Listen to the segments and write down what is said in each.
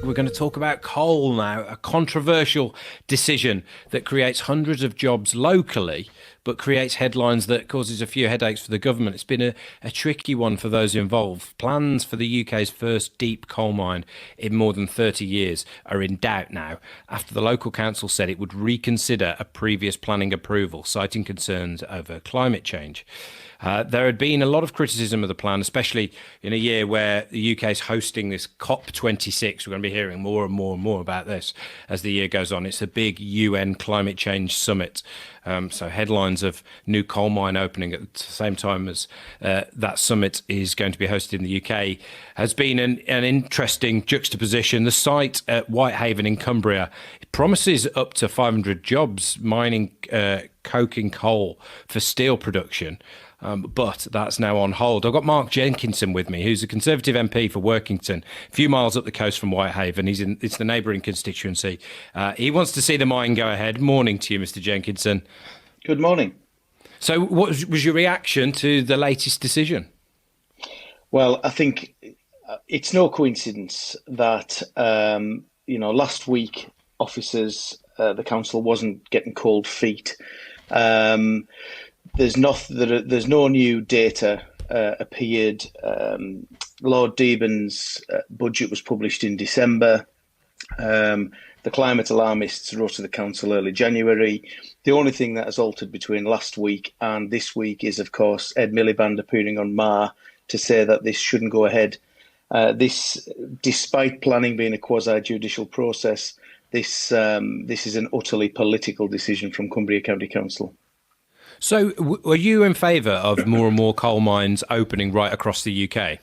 We're going to talk about coal now, a controversial decision that creates hundreds of jobs locally, but creates headlines that causes a few headaches for the government. It's been a tricky one for those involved. Plans for the UK's first deep coal mine in more than 30 years are in doubt now, after the local council said it would reconsider a previous planning approval, citing concerns over climate change. There had been a lot of criticism of the plan, especially in a year where the UK is hosting this COP26. We're going to be hearing more and more and more about this as the year goes on. It's a big UN climate change summit. So headlines of new coal mine opening at the same time as that summit is going to be hosted in the UK has been an interesting juxtaposition. The site at Whitehaven in Cumbria promises up to 500 jobs mining coking coal for steel production. But that's now on hold. I've got Mark Jenkinson with me, who's a Conservative MP for Workington, a few miles up the coast from Whitehaven. It's the neighbouring constituency. He wants to see the mine go ahead. Morning to you, Mr. Jenkinson. Good morning. So what was your reaction to the latest decision? Well, I think it's no coincidence that, last week officers, the council wasn't getting cold feet. There's no new data appeared. Lord Debon's budget was published in December. The climate alarmists wrote to the council early January. The only thing that has altered between last week and this week is, of course, Ed Miliband appearing on MAR to say that this shouldn't go ahead. This, despite planning being a quasi-judicial process, this is an utterly political decision from Cumbria County Council. So are you in favour of more and more coal mines opening right across the UK?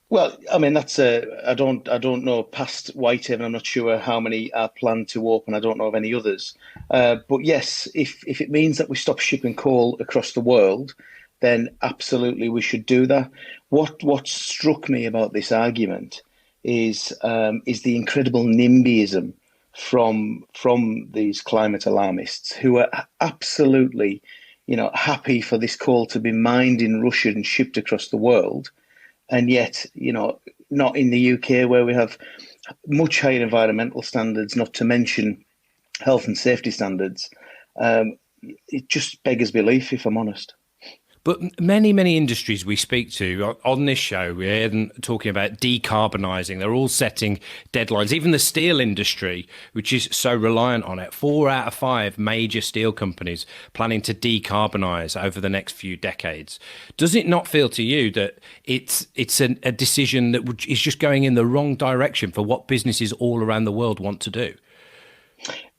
Well, I mean, I don't know past Whitehaven. I'm not sure how many are planned to open. I don't know of any others. But yes, if it means that we stop shipping coal across the world, then absolutely we should do that. What struck me about this argument is the incredible NIMBYism from these climate alarmists who are absolutely, happy for this coal to be mined in Russia and shipped across the world. And yet, not in the UK, where we have much higher environmental standards, not to mention health and safety standards. It just beggars belief, if I'm honest. But many industries we speak to on this show, we hear them talking about decarbonising. They're all setting deadlines. Even the steel industry, which is so reliant on it, 4 out of 5 major steel companies planning to decarbonise over the next few decades. Does it not feel to you that it's a decision that is just going in the wrong direction for what businesses all around the world want to do?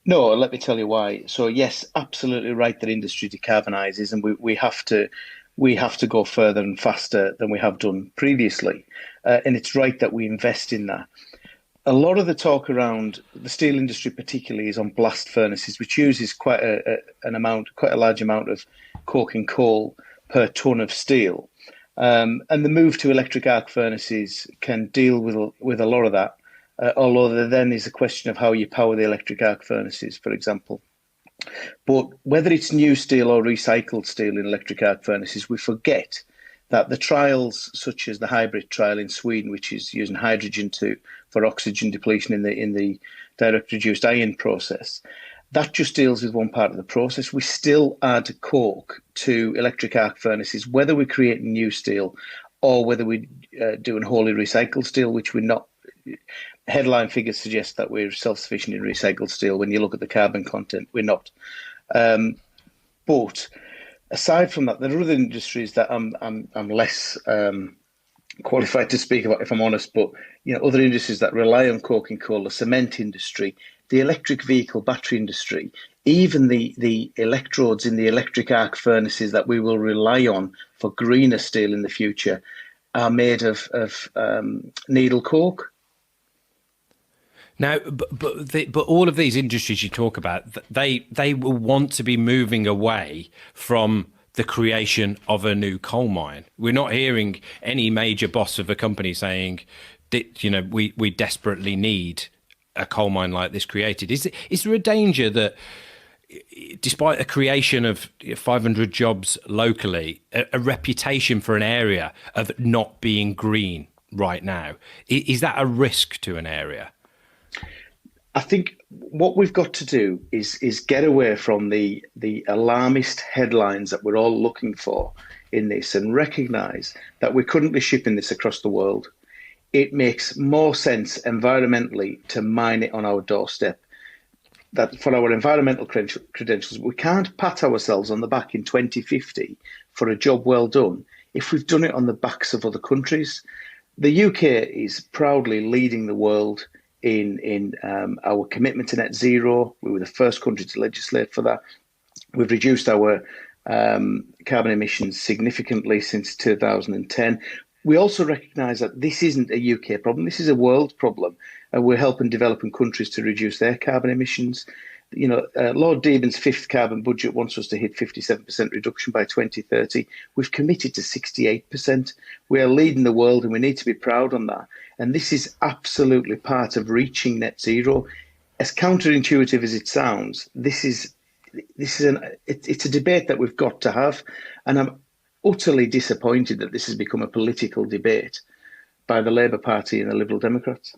No, let me tell you why. So yes, absolutely right that industry decarbonises, and we have to go further and faster than we have done previously. And it's right that we invest in that. A lot of the talk around the steel industry particularly is on blast furnaces, which uses quite a large amount of coking coal per tonne of steel. And the move to electric arc furnaces can deal with a lot of that. Although there then is a question of how you power the electric arc furnaces, for example. But whether it's new steel or recycled steel in electric arc furnaces, we forget that the trials, such as the hybrid trial in Sweden, which is using hydrogen for oxygen depletion in the direct reduced iron process, that just deals with one part of the process. We still add coke to electric arc furnaces, whether we're creating new steel or whether we're doing wholly recycled steel, which we're not. Headline figures suggest that we're self-sufficient in recycled steel. When you look at the carbon content, we're not. But aside from that, there are other industries that I'm less qualified to speak about, if I'm honest. But other industries that rely on coking coal, the cement industry, the electric vehicle battery industry, even the electrodes in the electric arc furnaces that we will rely on for greener steel in the future are made of needle coke. Now, but all of these industries you talk about, they will want to be moving away from the creation of a new coal mine. We're not hearing any major boss of a company saying that we desperately need a coal mine like this created. Is there a danger that, despite a creation of 500 jobs locally, a reputation for an area of not being green right now. Is that a risk to an area? I think what we've got to do is get away from the alarmist headlines that we're all looking for in this and recognize that we couldn't be shipping this across the world. It makes more sense environmentally to mine it on our doorstep. That for our environmental credentials, we can't pat ourselves on the back in 2050 for a job well done if we've done it on the backs of other countries. The UK is proudly leading the world in our commitment to net zero. We were the first country to legislate for that. We've reduced our carbon emissions significantly since 2010. We also recognise that this isn't a UK problem, this is a world problem, and we're helping developing countries to reduce their carbon emissions. Lord Debon's fifth carbon budget wants us to hit 57% reduction by 2030. We've committed to 68%. We are leading the world and we need to be proud on that. And this is absolutely part of reaching net zero. As counterintuitive as it sounds, it's a debate that we've got to have. And I'm utterly disappointed that this has become a political debate by the Labour Party and the Liberal Democrats.